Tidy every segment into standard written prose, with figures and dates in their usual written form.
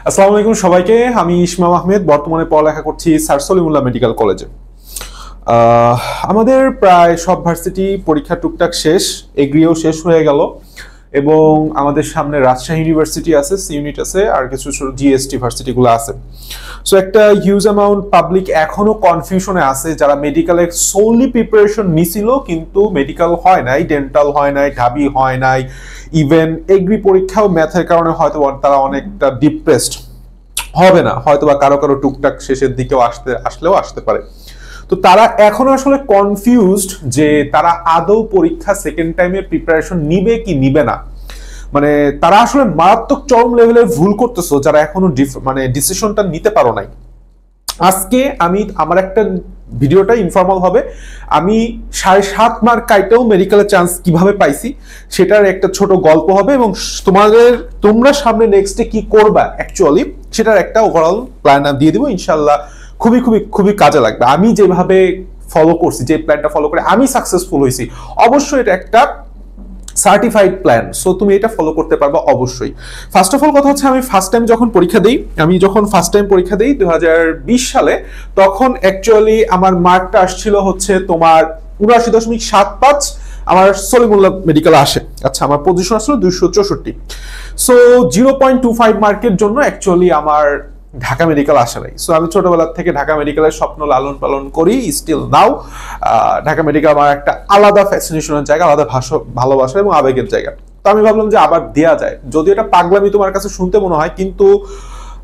আসসালামু আলাইকুম সবাইকে। আমি ইসমাম আহমেদ, বর্তমানে পড়ালেখা করছি স্যার সলিমুল্লাহ মেডিকেল কলেজে। আমাদের প্রায় সব ভার্সিটি পরীক্ষা টুকটাক শেষ, এগ্রিও শেষ হয়ে গেল এবং আমাদের সামনে রাজশাহী ইউনিভার্সিটি আছে, সি ইউনিট আছে, আর কিছু ছোট জিএসটি ভার্সিটিগুলো আছে। সো একটা হিউজ অ্যামাউন্ট পাবলিক এখনো কনফিউশনে আছে, যারা মেডিকেলের সোলি প্রিপারেশন নিছিল কিন্তু মেডিকেল হয় নাই, ডেন্টাল হয় নাই, ঢাবি হয় নাই, ইভেন এগ্রি পরীক্ষাও ম্যাথের কারণে হয়তো তারা অনেকটা ডিপ্রেসড হবে না, হয়তো বা কারো কারো টুকটাক শেষের দিকেও আসলেও আসতে পারে। তো তারা এখনো আসলে কনফিউজড যে তারা আদৌ পরীক্ষা সেকেন্ড টাইমের প্রিপারেশন নিবে কি নিবে না। মানে তারা আসলে মারাত্মক চরম লেভেলের ভুল করতেছো যারা এখনো ডিসিশনটা নিতে পারো নাই। আজকে আমি আমার একটা ভিডিওটা ইনফর্মাল হবে, আমি 7.5 মার্ক কাইটেও মেডিকেলের চান্স কিভাবে পাইছি সেটার একটা ছোট গল্প হবে এবং তোমরা সামনে নেক্সটে কি করবা অ্যাকচুয়ালি সেটার একটা ওভারঅল প্ল্যান দিয়ে দিব ইনশাল্লাহ। খুবই খুবই খুবই কাজে লাগবে। আমি যেভাবে ফলো করছি, যে প্ল্যানটা ফলো করে আমি সাকসেসফুল হয়েছি, অবশ্যই এটা একটা সার্টিফাইড প্ল্যান, সো তুমি এটা ফলো করতে পারবা অবশ্যই। ফার্স্ট অফ অল কথা হচ্ছে, আমি ফার্স্ট টাইম যখন পরীক্ষা দিই 2020 সালে, তখন অ্যাকচুয়ালি আমার মার্কটা আসছিল হচ্ছে তোমার 79.75, আমার সলিমুল্লাহ মেডিকেল আসে। আচ্ছা, আমার পজিশন আসলো 264। সো 0.25 মার্কের জন্য অ্যাকচুয়ালি আমার ঢাকা মেডিকেল আসে নাই। সো আমি ছোটবেলা থেকে ঢাকা মেডিকেলের স্বপ্ন লালন পালন করি, স্টিল নাও। ঢাকা মেডিকেল আমার একটা আলাদা ফ্যাসিনেশনের জায়গা, আলাদা ভালোবাসা এবং আবেগের জায়গা। তো আমি ভাবলাম যে আবার দেয়া যায়, যদি এটা পাগলামি তোমার কাছে শুনতে মনে হয়, কিন্তু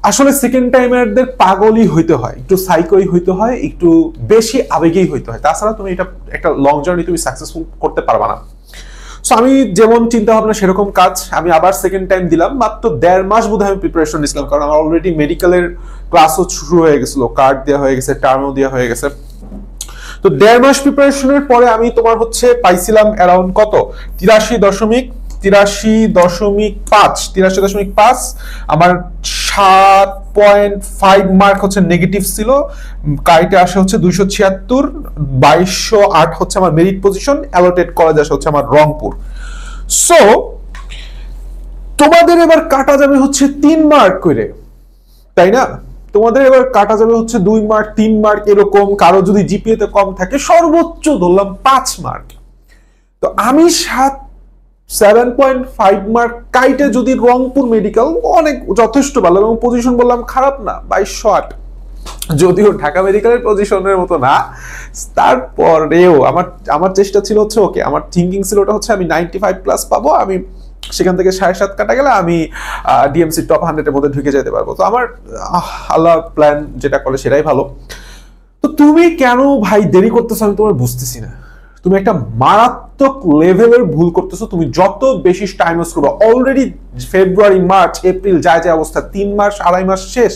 আসলে সেকেন্ড টাইমারদের পাগলই হইতে হয়, একটু সাইকোই হইতে হয়, একটু বেশি আবেগেই হইতে হয়, তাছাড়া তুমি এটা একটা লং জার্নি তুমি সাকসেসফুল করতে পারবা না। সো আমি যেমন চিন্তা ভাবনা সেরকম কাজ, আমি আবার সেকেন্ড টাইম দিলাম। মাত্র 1.5 মাস বোধহয় আমি প্রিপারেশন নিয়েছিলাম, কারণ আমার অলরেডি মেডিকেলের ক্লাসও শুরু হয়ে গেছিল, কার্ড দেওয়া হয়ে গেছে, টার্মও দেওয়া হয়ে গেছে। তো 1.5 মাস প্রিপারেশনের পরে আমি তোমার হচ্ছে পাইছিলাম অ্যারাউন্ড কত 83.5। আমার 7.5 মার্ক হচ্ছে নেগেটিভ ছিল, কাইটে আসে হচ্ছে 276, 2208 হচ্ছে আমার মেরিট পজিশন, অ্যালোটেড কলেজ আসে হচ্ছে আমার রংপুর। সো তোমাদের এবার কাটা যাবে হচ্ছে 3 মার্ক করে, তাই না? তোমাদের এবার কাটা যাবে হচ্ছে 2 মার্ক, 3 মার্ক এরকম, কারো যদি জিপিএ তে কম থাকে সর্বোচ্চ ধরলাম 5 মার্ক। তো আমি 7.5 মার্ক কাইটে যদি রংপুর মেডিকেল, অনেক যথেষ্ট ভালো, এবং পজিশন বললাম খারাপ না, 2208, যদিও ঢাকা মেডিকেলের পজিশনের মতো না, তারপরেও আমার চেষ্টা ছিল হচ্ছে ওকে, আমার থিঙ্কিং ছিল ওটা হচ্ছে আমি 95 প্লাস পাবো, আমি সেখান থেকে 7.5 কাটা গেলে আমি ডিএমসি টপ 100 এর মধ্যে ঢুকে যেতে পারবো। তো আমার আল্লাহ প্ল্যান যেটা করে সেটাই ভালো। তো তুমি কেন ভাই দেরি করতেছো আমি তোমার বুঝতেছি না। তুমি একটা মারাত্মক লেভেলের ভুল করতেছো। তুমি যত বেশি টাইম ওয়েস্ট করবে, অলরেডি ফেব্রুয়ারি, মার্চ, এপ্রিল যায় অবস্থা, 3 মাস 2.5 মাস শেষ।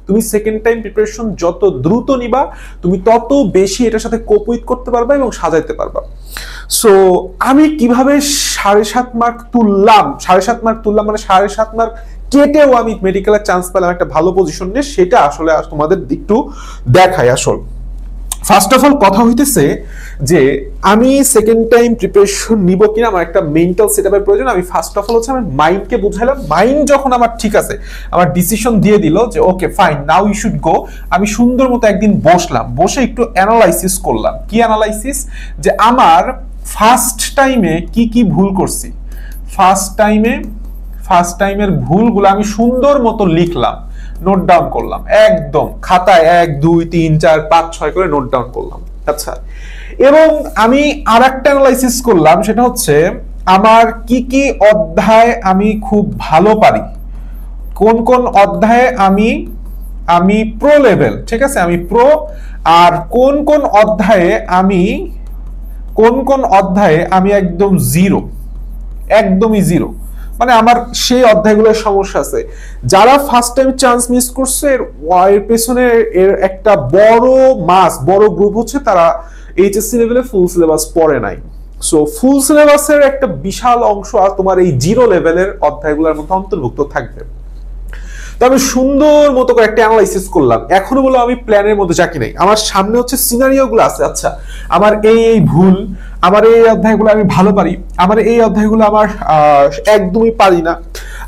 তুমি সেকেন্ড টাইম প্রিপারেশন যত দ্রুত নিবা, তুমি তত বেশি এটার সাথে কোপ উইথ করতে পারবা এবং সাজাইতে পারবা। সো আমি কিভাবে 7.5 মার্ক তুললাম, 7.5 মার্ক তুললাম মানে 7.5 মার্ক কেটেও আমি মেডিকেলের চান্স পেলাম একটা ভালো পজিশন নিয়ে, সেটা আসলে তোমাদের একটু দেখাই। আসল ফার্স্ট অফ অল কথা হইতেছে যে আমি সেকেন্ড টাইম প্রিপারেশন নিব কিনা, আমার একটা মেন্টাল সেটআপের প্রয়োজন। আমি ফার্স্ট অফ অল হচ্ছে আমি মাইন্ডকে বুঝাইলাম, মাইন্ড যখন আমার ঠিক আছে, আমার ডিসিশন দিয়ে দিল যে okay fine, now you should go, আমি সুন্দর মতো একদিন বসলাম, বসে একটু অ্যানালাইসিস করলাম। কি অ্যানালাইসিস? যে আমার ফার্স্ট টাইমে কি কি ভুল করছি, ফার্স্ট টাইমের ভুলগুলো আমি সুন্দর মতো লিখলাম, নোট ডাউন করলাম, একদম খাতায় 1 2 3 4 5 6 করে নোট ডাউন করলাম। আচ্ছা, এবং আমি আরেকটা অ্যানালাইসিস করলাম, সেটা হচ্ছে আমার কি কি অধ্যায় আমি খুব ভালো পারি, কোন কোন অধ্যায়ে আমি প্রো লেভেল, ঠিক আছে, আমি প্রো, আর কোন কোন অধ্যায়ে আমি একদম জিরো, একদমই জিরো, মানে আমার সেই অধ্যায়গুলোর সমস্যা আছে। যারা ফার্স্ট টাইম চান্স মিস করছে এর পেছনে এর একটা বড় গ্রুপ হচ্ছে তারা এইচএসসি লেভেলে ফুল সিলেবাস পড়ে নাই। সো ফুল সিলেবাসের একটা বিশাল অংশ আর তোমার এই জিরো লেভেলের অধ্যায়গুলোর মধ্যে অন্তর্ভুক্ত থাকবে। তো আমি সুন্দর মতো করে একটা অ্যানালাইসিস করলাম। এখনো বলো আমি প্ল্যানের মধ্যে চাকি নাই, আমার সামনে হচ্ছে সিনারিও গুলো আছে। আচ্ছা, আমার এই ভুল, আমার এই অধ্যায়গুলো আমি ভালো পারি, আমার এই অধ্যায়গুলো আমার একদমই পারি না,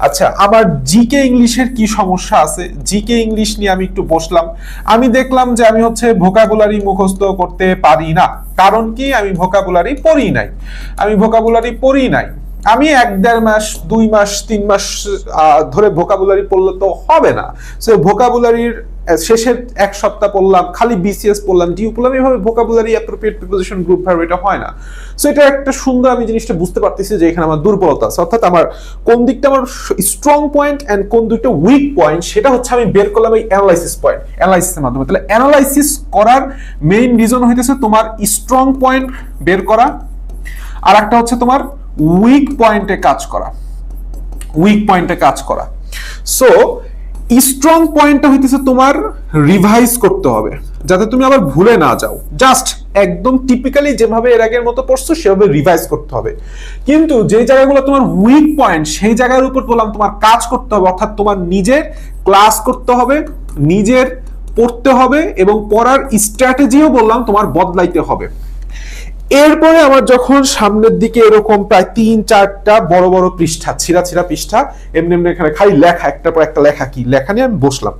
আচ্ছা, আমার জিকে ইংলিশের কি সমস্যা আছে, জিকে ইংলিশ নিয়ে আমি একটু বসলাম, আমি দেখলাম যে আমি হচ্ছে ভোকাবুলারি মুখস্থ করতে পারি না। কারণ কি? আমি ভোকাবুলারি পড়ি নাই। আমি 1-1.5 মাস 2 মাস 3 মাস ধরে ভোকাবুলারি পড়লে তো হবে না। সো ভোকাবুলারির শেষের 1 সপ্তাহ পড়লাম, খালি বিসিএস পড়লাম, ডিউ পড়লাম, এভাবে vocabulary appropriate preposition group verb এটা হয় না। সো এটা একটা সুন্দর, আমি জিনিসটা বুঝতে পারতেছি যে এখানে আমার দুর্বলতা আছে, অর্থাৎ আমার কোন দিকটা আমার স্ট্রং পয়েন্ট এন্ড কোন দিকটা উইক পয়েন্ট, সেটা হচ্ছে আমি বের করলাম এই অ্যানালাইসিসের মাধ্যমে। তাহলে অ্যানালাইসিস করার মেইন রিজন হইতেছে তোমার স্ট্রং পয়েন্ট বের করা, আর একটা হচ্ছে তোমার উইক পয়েন্টে কাজ করা। সো স্ট্রং পয়েন্টটা হইতেছে তোমার রিভাইজ করতে হবে যাতে তুমি আবার ভুলে না যাও। জাস্ট একদম টিপিক্যালি যেভাবে এর আগের মতো পড়ছো সেভাবে রিভাইজ করতে হবে। কিন্তু যে জায়গাগুলো তোমার উইক পয়েন্ট, সেই জায়গার উপর বললাম তোমার কাজ করতে হবে, অর্থাৎ তোমার নিজের ক্লাস করতে হবে, নিজের পড়তে হবে, এবং পড়ার স্ট্র্যাটেজিও বললাম তোমার বদলাইতে হবে। এরপরে আমার যখন সামনের দিকে এরকম প্রায় 3-4টা বড় বড় পৃষ্ঠা, ছিঁড়া পৃষ্ঠা, এমনি এখানে খালি লেখা, একটার পর একটা লেখা নিয়ে আমি বসলাম।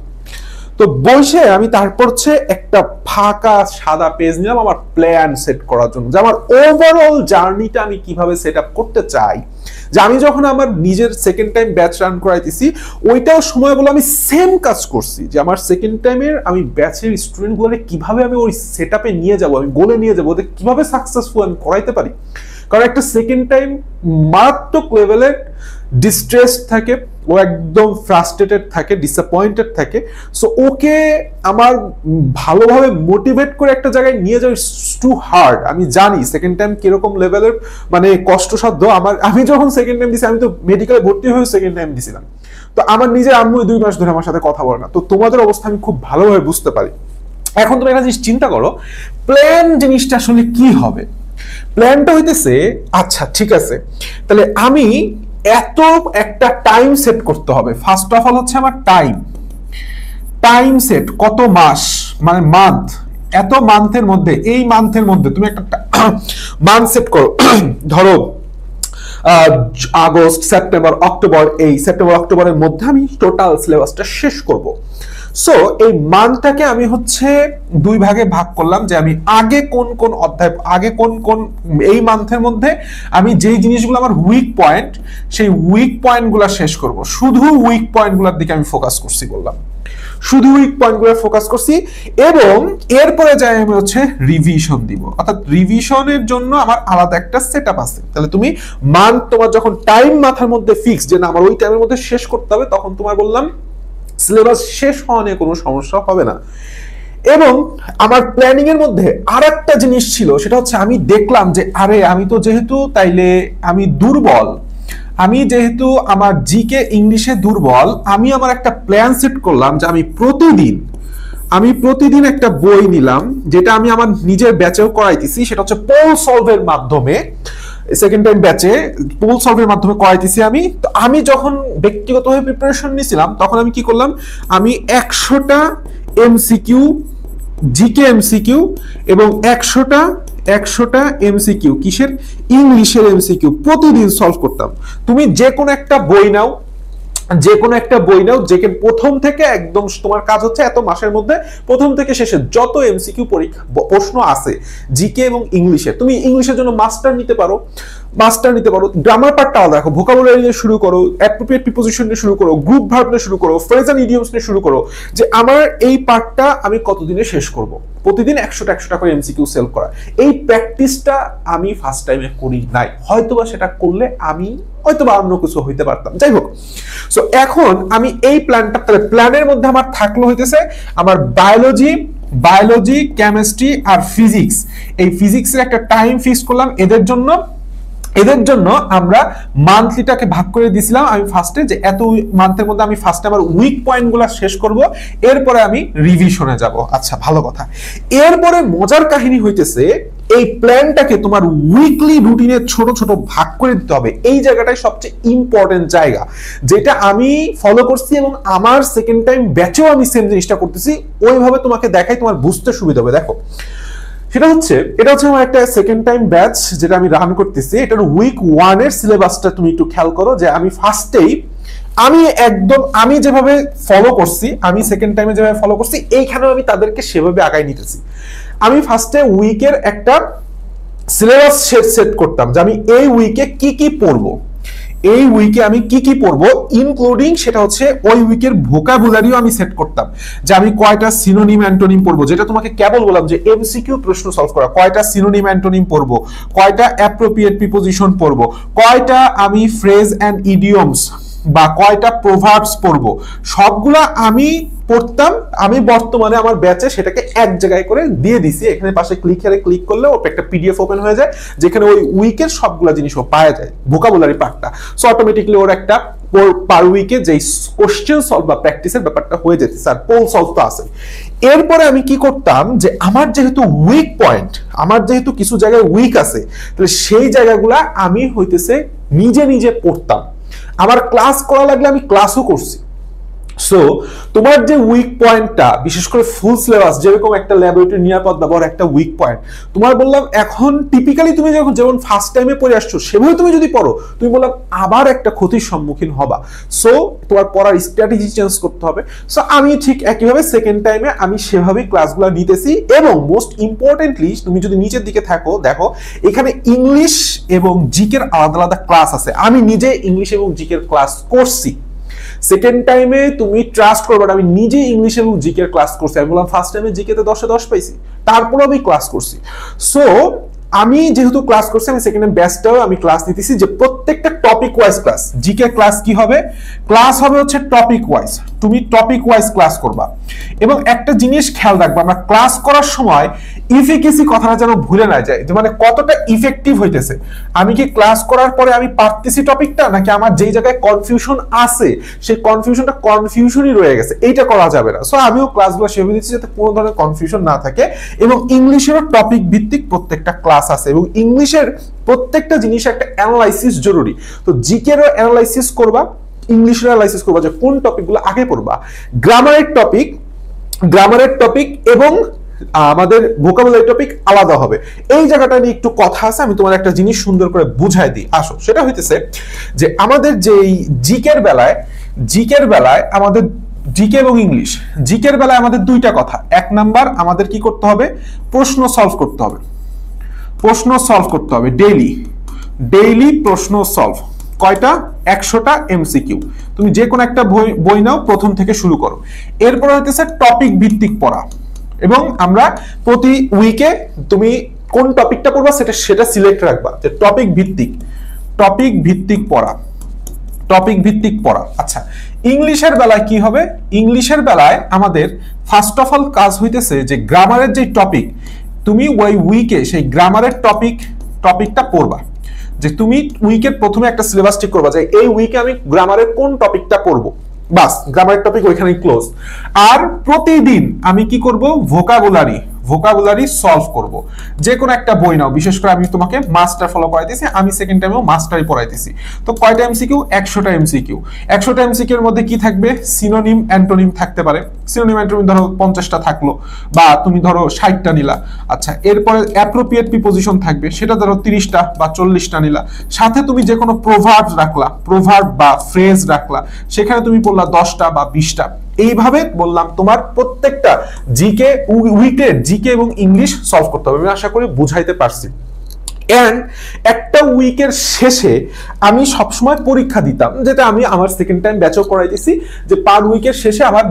তো বসে আমি তারপর হচ্ছে একটা ফাঁকা সাদা পেজ নিলাম আমার প্ল্যান সেট করার জন্য, যে আমার ওভারঅল জার্নিটা আমি কিভাবে সেট আপ করতে চাই। যে আমি যখন আমার নিজের সেকেন্ড টাইম ব্যাচ রান করাইতেছি, ওইটাও সময় বলে আমি সেম কাজ করছি, যে আমার সেকেন্ড টাইমের আমি ব্যাচের স্টুডেন্টগুলোকে কিভাবে আমি ওই সেট আপে নিয়ে যাবো, আমি গোলে নিয়ে যাবো, ওদের কিভাবে সাকসেসফুল আমি করাইতে পারি। কারণ একটা সেকেন্ড টাইম মারাত্মক লেভেলের ডিস্ট্রেস থাকে, ও একদম ফ্রাস্ট্রেটেড থাকে, ডিসঅ্যাপয়েন্টেড থাকে। সো ওকে আমার ভালোভাবে মোটিভেট করে একটা জায়গায় নিয়ে যাওয়া ইটস টু হার্ড। আমি জানি সেকেন্ড টাইম কিরকম লেভেলের মানে কষ্টসাধ্য। আমি যখন সেকেন্ড টাইম দিছি, আমি তো মেডিকেলে ভর্তি হয়ে সেকেন্ড টাইম দিছিলাম। তো আমার নিজের আম্মু 2 মাস ধরে আমার সাথে কথা বলে না। তো তোমাদের অবস্থা আমি খুব ভালোভাবে বুঝতে পারি। এখন তুমি একটা জিনিস চিন্তা করো, প্ল্যান জিনিসটা আসলে কি হবে। প্ল্যানটা হইতেছে, আচ্ছা ঠিক আছে, তাহলে আমি এত একটা টাইম সেট করতে হবে। ফার্স্ট অফ অল হচ্ছে আমার টাইম সেট, কত মাস মানে মান্থ, এত মান্থের মধ্যে, এই মান্থের মধ্যে তুমি একটা মান্থ সেট করো। ধরো আগস্ট, সেপ্টেম্বর, অক্টোবর, এই সেপ্টেম্বর অক্টোবরের মধ্যে আমি টোটাল সিলেবাসটা শেষ করব। সো এই মান্থটাকে আমি হচ্ছে 2 ভাগে ভাগ করলাম, যে আমি আগে কোন অধ্যায়, আগে কোন এই মান্থের মধ্যে আমি যেই জিনিসগুলো আমার উইক পয়েন্ট, সেই উইক পয়েন্টগুলো শেষ করব। শুধু উইক পয়েন্টগুলোর দিকে আমি ফোকাস করছি বললাম, শুধু উইক পয়েন্টগুলো ফোকাস করছি। এবং এরপরে যাই আমি হচ্ছে রিভিশন দিব, অর্থাৎ রিভিশনের জন্য আমার আলাদা একটা সেটআপ আছে। তাহলে তুমি মান্থ, তোমার যখন টাইম মাথার মধ্যে ফিক্স যে না আমার ওই টাইমের মধ্যে শেষ করতে হবে, তখন তোমার বললাম সিলেবাস শেষ হওয়া নিয়ে কোনো সমস্যা হবে না। এবং আমার প্ল্যানিং এর মধ্যে আরেকটা জিনিস ছিল, সেটা হচ্ছে আমি দেখলাম যে আরে আমি তো যেহেতু তাইলে আমি দুর্বল, আমি যেহেতু আমার জিকে ইংলিশে দুর্বল, আমি আমার একটা প্ল্যান সেট করলাম যে আমি প্রতিদিন একটা বই নিলাম, যেটা আমি আমার নিজের ব্যাচেও করাইতেছি, সেটা হচ্ছে পোল সলভের মাধ্যমে। সেকেন্ড টাইম ব্যাচে পোল সলভের মাধ্যমে করাইতেছি আমি। তো আমি যখন ব্যক্তিগতভাবে প্রিপারেশন নিয়েছিলাম, তখন আমি কি করলাম, আমি 100টা এমসিকিউ, জিকে এমসিকিউ এবং 100টা এমসিকিউ, কিসের, ইংলিশের এমসিকিউ প্রতিদিন সলভ করতাম। তুমি যে কোনো একটা বই নাও, যে প্রথম থেকে একদম তোমার কাজ হচ্ছে এত মাসের মধ্যে প্রথম থেকে শেষে যত এমসিকিউ পরীক্ষা প্রশ্ন আছে জিকে এবং ইংলিশে, তুমি ইংলিশের জন্য মাস্টার নিতে পারো, গ্রামার পার্টটা আলাদা রাখো, ভোকাবুলারি নিয়ে শুরু করো, অ্যাপ্রোপ্রিয়েট প্রিপোজিশন নিয়ে শুরু করো, গ্রুপ ভার্ব নিয়ে শুরু করো, ফ্রেজ এন্ড ইডিয়মস নিয়ে শুরু করো, যে আমার এই পার্টটা আমি কতদিনে শেষ করব। প্রতিদিন 100টা করে এমসিকিউ সেল করা, এই প্র্যাকটিসটা আমি ফার্স্ট টাইমে করি নাই। হয়তোবা সেটা করলে আমি হয়তোবা অন্য কিছু হইতে পারতাম, যাই হোক। সো এখন আমি এই প্ল্যানের মধ্যে আমার থাকলো হইতেছে আমার বায়োলজি, কেমিস্ট্রি আর ফিজিক্স। এই ফিজিক্সের একটা টাইম ফিক্স করলাম এদের জন্য আমরা মান্থলিটাকে ভাগ করে দিয়েছিলাম আমি ফার্স্টে, যে এত মান্থের মধ্যে আমি ফার্স্টে আমার উইক পয়েন্টগুলো শেষ করব, এরপরে আমি রিভিশনে যাব। আচ্ছা, ভালো কথা। এরপরে মজার কাহিনী হইতেছে, এই প্ল্যানটাকে তোমার উইকলি রুটিনে ছোট ছোট ভাগ করে দিতে হবে। এই জায়গাটাই সবচেয়ে ইম্পর্টেন্ট জায়গা, যেটা আমি ফলো করছি এবং আমার সেকেন্ড টাইম ব্যাচেও আমি সেম জিনিসটা করতেছি। ওইভাবে তোমাকে দেখাই, তোমার বুঝতে সুবিধা হবে। দেখো, এটা হচ্ছে আমার একটা সেকেন্ড টাইম ব্যাচ যেটা আমি রান করতেছি। এটার উইক 1 এর সিলেবাসটা তুমি একটু খেয়াল করো, যে আমি ফার্স্টেই আমি যেভাবে ফলো করছি, আমি সেকেন্ড টাইমে যেভাবে ফলো করছি, এইখানেও আমি তাদেরকে সেভাবে আগায় নিতেছি। আমি ফার্স্টে উইকের একটা সিলেবাস সেট করতাম যে আমি এই উইকে কি কি পড়বো, এই উইকে আমি কি কি পড়বো, ইনক্লুডিং সেটা হচ্ছে ওই উইকের ভোকাবুলারিও আমি সেট করতাম যে আমি কয়টা সিনোনিম অ্যান্টোনিম পড়বো, যেটা তোমাকে কেবল বললাম যে এমসিকিউ প্রশ্ন সলভ করা, কয়টা সিনোনিম অ্যান্টোনিম পড়বো, কয়টা অ্যাপ্রোপ্রিয়েট প্রিপোজিশন পড়বো, কয়টা আমি ফ্রেজ অ্যান্ড ইডিয়মস বা কয়টা প্রভার্বস পড়বো, সবগুলা আমি পড়তাম। আমি বর্তমানে আমার ব্যাচে সেটাকে এক জায়গায় করে দিয়ে দিছি, এখানে পাশে ক্লিক করলে ওটা একটা পিডিএফ ওপেন হয়ে যায়, যেখানে ওই উইকের সবগুলা জিনিসও পাওয়া যায়, ভোকাবুলারি পার্টটা। সো অটোমেটিকলি ওর একটা পার উইকে যে কোশ্চেন সলভ বা প্র্যাকটিসের ব্যাপারটা হয়ে যেতে, স্যার পোল সলভ তো আছে। এরপরে আমি কি করতাম যে আমার যেহেতু উইক পয়েন্ট, আমার যেহেতু কিছু জায়গায় উইক আছে, তাহলে সেই জায়গাগুলা আমি হইতেছে নিজে নিজে পড়তাম। আমার ক্লাস করা লাগলে আমি ক্লাসও করছি। সো তোমার যে উইক পয়েন্টটা, বিশেষ করে ফুল সিলেবাস যেরকম একটা ল্যাবরেটরি নিরাপদ ব্যবহার একটা উইক পয়েন্ট, তোমার বললাম এখন টিপিক্যালি তুমি যখন যেমন ফার্স্ট টাইমে পড়ে আসছো সেভাবে তুমি যদি পড়ো, তুমি বললাম আবার একটা ক্ষতির সম্মুখীন হবা। সো তোমার পড়ার স্ট্র্যাটেজি চেঞ্জ করতে হবে। সো আমি ঠিক একইভাবে সেকেন্ড টাইমে আমি সেভাবেই ক্লাসগুলো নিতেছি। এবং মোস্ট ইম্পর্টেন্টলি তুমি যদি নিচের দিকে থাকো, দেখো এখানে ইংলিশ এবং জিকের আলাদা আলাদা ক্লাস আছে। আমি নিজে ইংলিশ এবং জিকের ক্লাস করছি। সেকেন্ড টাইমে তুমি ট্রাস্ট করবে, আমি নিজে ইংলিশ এবং জিকের ক্লাস করছি। আমি বললাম ফার্স্ট টাইমে জিকেতে 10-এ 10 পাইছি, তারপর আমি ক্লাস করছি। সো আমি যেহেতু ক্লাস করছি, আমি সেকেন্ড ব্যাচটাও আমি ক্লাস নিতেছি যে প্রত্যেকটা topic wise class. GK class কি হবে? ক্লাস হবে হচ্ছে টপিক ওয়াইজ, তুমি টপিক ওয়াইজ ক্লাস করবা। এবং একটা জিনিস খেয়াল রাখবা, আমরা ক্লাস করার সময় ইফিকেসি কথাটা যেন ভুলে না যায়, যে মানে কতটা ইফেক্টিভ হইতেছে। আমি কি ক্লাস করার পরে আমি পারতেছি টপিকটা, নাকি আমার যেই জায়গায় কনফিউশন আছে সেই কনফিউশনটা কনফিউশনই রয়ে গেছে, এইটা করা যাবে না। সো আমিও ক্লাসগুলো সেভাবে দিচ্ছি যাতে কোনো ধরনের কনফিউশন না থাকে। এবং ইংলিশেরও টপিক ভিত্তিক প্রত্যেকটা ক্লাস আছে, এবং ইংলিশের প্রত্যেকটা জিনিস একটা অ্যানালাইসিস জরুরি। তো জিকেরও অ্যানালাইসিস করবা, ইংলিশের অ্যানালাইসিস করবা যে কোন টপিকগুলো আগে পড়বা। গ্রামারের টপিক এবং আমাদের ভোকাবুলারি টপিক আলাদা হবে। এই জায়গাটা নিয়ে একটু কথা আছে, আমি তোমার একটা জিনিস সুন্দর করে বুঝাই দিই। আসো, সেটা হইতেছে যে আমাদের যেই জিকের বেলায় আমাদের জিকে এবং ইংলিশ, জিকের বেলায় আমাদের দুইটা কথা। এক নাম্বার, আমাদের কি করতে হবে? প্রশ্ন সলভ করতে হবে ডেইলি প্রশ্ন সলভ। কয়টা? 100টা এমসিকিউ। তুমি যে কোনো একটা বই নাও, প্রথম থেকে শুরু করো। এরপর হইতেছে টপিক ভিত্তিক পড়া, এবং আমরা প্রতি উইকে তুমি কোন টপিকটা পড়বা সেটা সিলেক্ট রাখবা, যে টপিক ভিত্তিক পড়া। আচ্ছা, ইংলিশের বেলায় কি হবে? ইংলিশের বেলায় আমাদের ফার্স্ট অফ অল কাজ হইতেছে যে গ্রামারের যে টপিক, তুমি ওই উইকে সেই গ্রামারের টপিকটা পড়বা। যে তুমি উইকের প্রথমে একটা সিলেবাস ঠিক করবা যে এই উইকে আমি গ্রামারের কোন টপিকটা পড়বো, বাস গ্রামারের টপিক ওইখানেই ক্লোজ। আর প্রতিদিন আমি কি করব? ভোকাবুলারি সলভ করব। যে কোনো একটা বই নাও, বিশেষ করে আমি তোমাকে মাস্টার ফলো করাইতেছি, আমি সেকেন্ড টাইমেও মাস্টারই পড়াইতেছি। তো কয়টা এমসিকিউ? 100টা এমসিকিউ। 100টা এমসিকিউ এর মধ্যে কি থাকবে? সিনোনিম অ্যান্টোনিম থাকতে পারে। সিনোনিম অ্যান্টোনিম ধরো 50টা থাকলো, বা তুমি ধরো 60টা নিলা। আচ্ছা, এরপরে অ্যাপ্রোপ্রিয়েট প্রিপোজিশন থাকবে, সেটা ধরো 30টা বা 40টা নিলা। সাথে তুমি যে কোনো প্রভার্ব বা ফ্রেজ রাখলা, সেখানে তুমি বললা 10টা বা 20টা। এইভাবে বললাম তোমার প্রত্যেকটা জিকে এবং ইংলিশ সলভ করতে হবে। আমি আশা করি বুঝাইতে পারছি। এন্ড একটা উইকের শেষে আমি সবসময় পরীক্ষা দিতাম, যেটা আমি আমার সেকেন্ড টাইম ব্যাচও করাইতেছি, যে পার উইকের শেষে আমার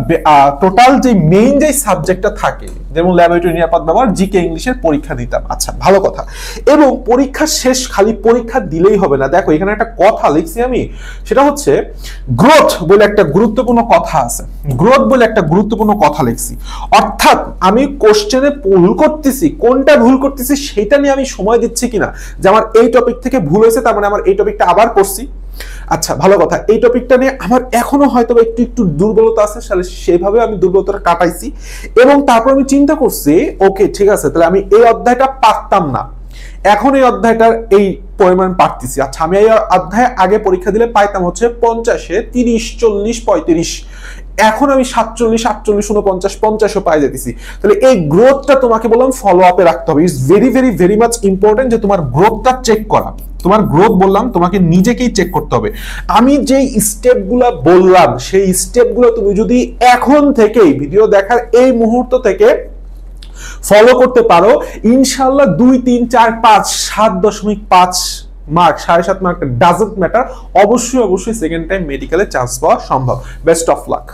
টোটাল যে মেইন যে সাবজেক্টটা থাকে, যেমন ল্যাবরেটরি নিরাপদ ব্যবহার, জিকে ইংলিশের পরীক্ষা দিতাম। আচ্ছা, ভালো কথা। এবং পরীক্ষা শেষ খালি পরীক্ষা দিলেই হবে না। দেখো এখানে একটা কথা লিখছি আমি, সেটা হচ্ছে গ্রোথ বলে একটা গুরুত্বপূর্ণ কথা লিখছি। অর্থাৎ আমি কোশ্চেনে ভুল করতেছি, কোনটা ভুল করতেছি সেটা নিয়ে আমি সময় দিচ্ছি কিনা, যে আমার এই টপিক থেকে ভুল হয়েছে, তার মানে আমার এই টপিকটা আবার পড়ছি। আচ্ছা, ভালো কথা। এই টপিকটা নিয়ে আমার এখনো হয়তো একটু দুর্বলতা আছে, সেভাবে আমি দুর্বলতাটা কাটাইছি। এবং তারপর আমি চিন্তা করছি, ওকে ঠিক আছে, তাহলে আমি এই অধ্যায়টা পারতাম না, এখন এই অধ্যায়টার এই পরিমাণ পারতেছি। আচ্ছা, আমি এই অধ্যায় আগে পরীক্ষা দিলে পাইতাম হচ্ছে 50-এ 30, 40, 35, এখন আমি 47, 48, 49, 50ও পাই যেতেছি। তাহলে এই গ্রোথটা তোমাকে বললাম ফলো আপে রাখতে হবে। It's very very very much important যে তোমার গ্রোথটা চেক করা। তোমার গ্রোথ বললাম, তোমাকে নিজেকেই চেক করতে হবে। আমি যে স্টেপগুলো বললাম সেই স্টেপগুলো তুমি যদি এখন থেকেই ভিডিও দেখার এই মুহূর্ত থেকে ফলো করতে পারো, ইনশাআল্লাহ 2 3 4 5 7.5 মার্ক, 7.5 মার্ক ডাজন্ট ম্যাটার, অবশ্যই সেকেন্ড টাইম মেডিকেলে চান্স পাওয়া সম্ভব। Best of luck.